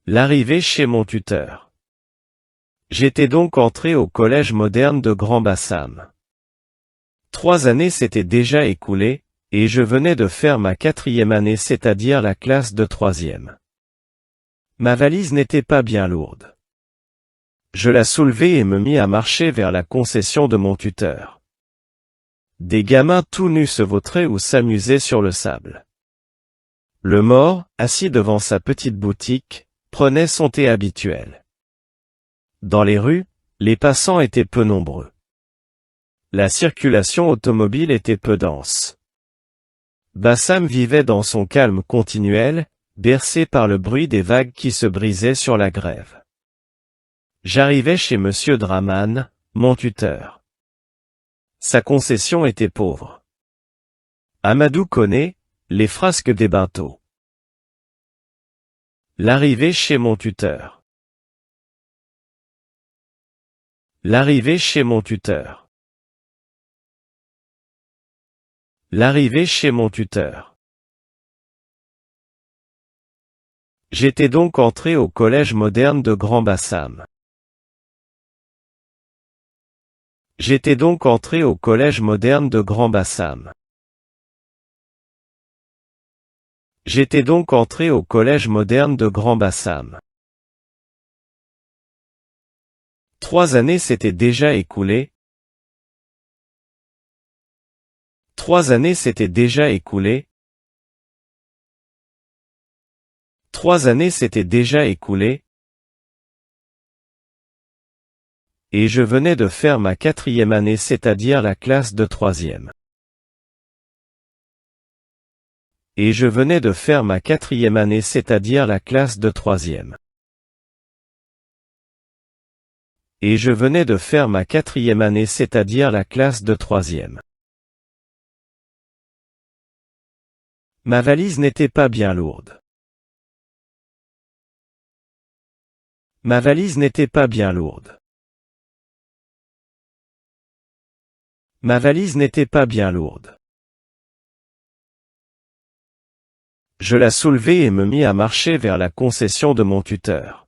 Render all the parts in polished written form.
L'arrivée chez mon tuteur. J'étais donc entré au collège moderne de Grand-Bassam. 3 années s'étaient déjà écoulées, et je venais de faire ma 4e année, c'est-à-dire la classe de 3e. Ma valise n'était pas bien lourde. Je la soulevai et me mis à marcher vers la concession de mon tuteur. Des gamins tout nus se vautraient ou s'amusaient sur le sable. Le mort, assis devant sa petite boutique, prenait son thé habituel. Dans les rues, les passants étaient peu nombreux. La circulation automobile était peu dense. Bassam vivait dans son calme continuel, bercé par le bruit des vagues qui se brisaient sur la grève. J'arrivais chez Monsieur Draman, mon tuteur. Sa concession était pauvre. Amadou connaît les frasques des bateaux. L'arrivée chez mon tuteur. L'arrivée chez mon tuteur. L'arrivée chez mon tuteur. J'étais donc entré au collège moderne de Grand-Bassam. J'étais donc entré au collège moderne de Grand-Bassam. J'étais donc entré au collège moderne de Grand-Bassam. 3 années s'étaient déjà écoulées. 3 années s'étaient déjà écoulées. 3 années s'étaient déjà écoulées. Et je venais de faire ma 4e année, c'est-à-dire la classe de 3e. Et je venais de faire ma 4e année, c'est-à-dire la classe de 3e. Et je venais de faire ma 4e année, c'est-à-dire la classe de 3e. Ma valise n'était pas bien lourde. Ma valise n'était pas bien lourde. Ma valise n'était pas bien lourde. Je la soulevai et me mis à marcher vers la concession de mon tuteur.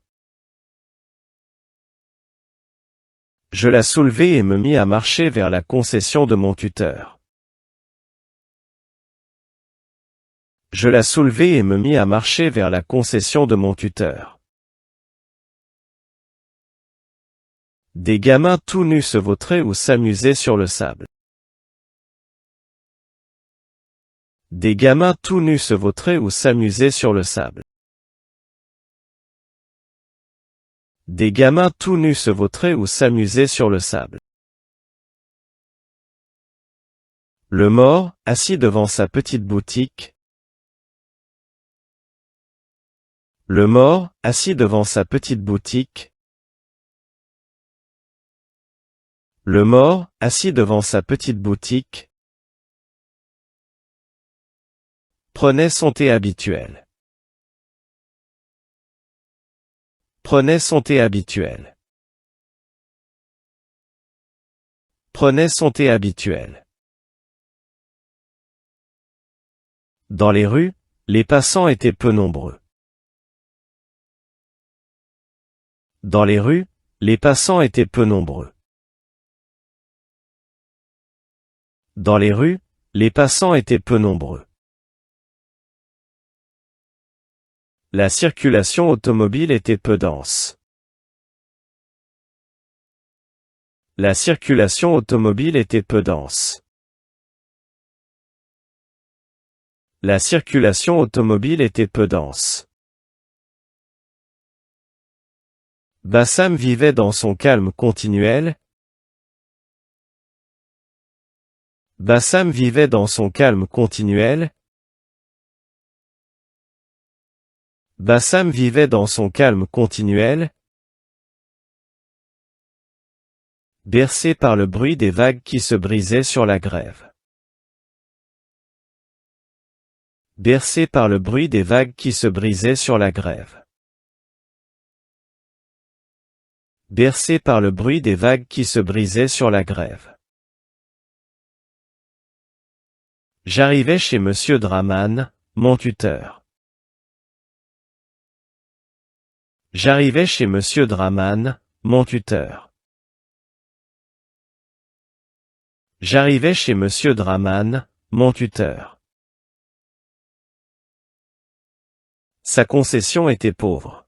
Je la soulevai et me mis à marcher vers la concession de mon tuteur. Je la soulevai et me mis à marcher vers la concession de mon tuteur. Des gamins tout nus se vautraient ou s'amusaient sur le sable. Des gamins tout nus se vautraient ou s'amusaient sur le sable. Des gamins tout nus se vautraient ou s'amusaient sur le sable. Le mort, assis devant sa petite boutique. Le mort, assis devant sa petite boutique. Le mort, assis devant sa petite boutique, prenait son thé habituel. Prenait son thé habituel. Prenait son thé habituel. Dans les rues, les passants étaient peu nombreux. Dans les rues, les passants étaient peu nombreux. Dans les rues, les passants étaient peu nombreux. La circulation automobile était peu dense. La circulation automobile était peu dense. La circulation automobile était peu dense. Bassam vivait dans son calme continuel. Bassam vivait dans son calme continuel. Bassam vivait dans son calme continuel, bercé par le bruit des vagues qui se brisaient sur la grève. Bercé par le bruit des vagues qui se brisaient sur la grève. Bercé par le bruit des vagues qui se brisaient sur la grève. J'arrivais chez Monsieur Draman, mon tuteur. J'arrivais chez Monsieur Draman, mon tuteur. J'arrivais chez Monsieur Draman, mon tuteur. Sa concession était pauvre.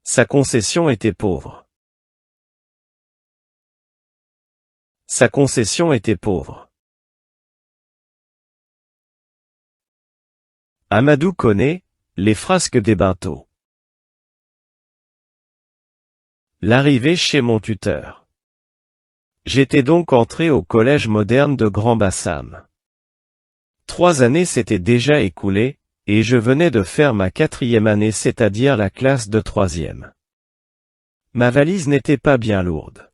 Sa concession était pauvre. Sa concession était pauvre. Amadou connaît les frasques des Bintot. L'arrivée chez mon tuteur. J'étais donc entré au collège moderne de Grand Bassam. 3 années s'étaient déjà écoulées, et je venais de faire ma 4e année, c'est-à-dire la classe de 3e. Ma valise n'était pas bien lourde.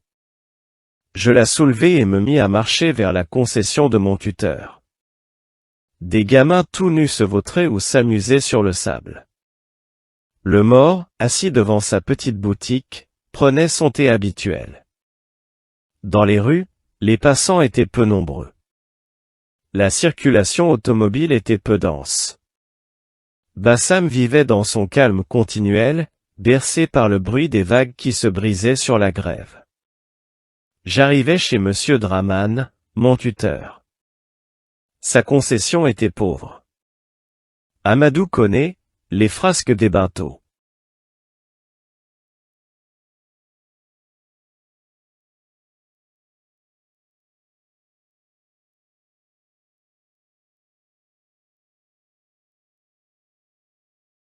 Je la soulevai et me mis à marcher vers la concession de mon tuteur. Des gamins tout nus se vautraient ou s'amusaient sur le sable. Le mort, assis devant sa petite boutique, prenait son thé habituel. Dans les rues, les passants étaient peu nombreux. La circulation automobile était peu dense. Bassam vivait dans son calme continuel, bercé par le bruit des vagues qui se brisaient sur la grève. J'arrivais chez Monsieur Draman, mon tuteur. Sa concession était pauvre. Amadou connaît les frasques des Bintot.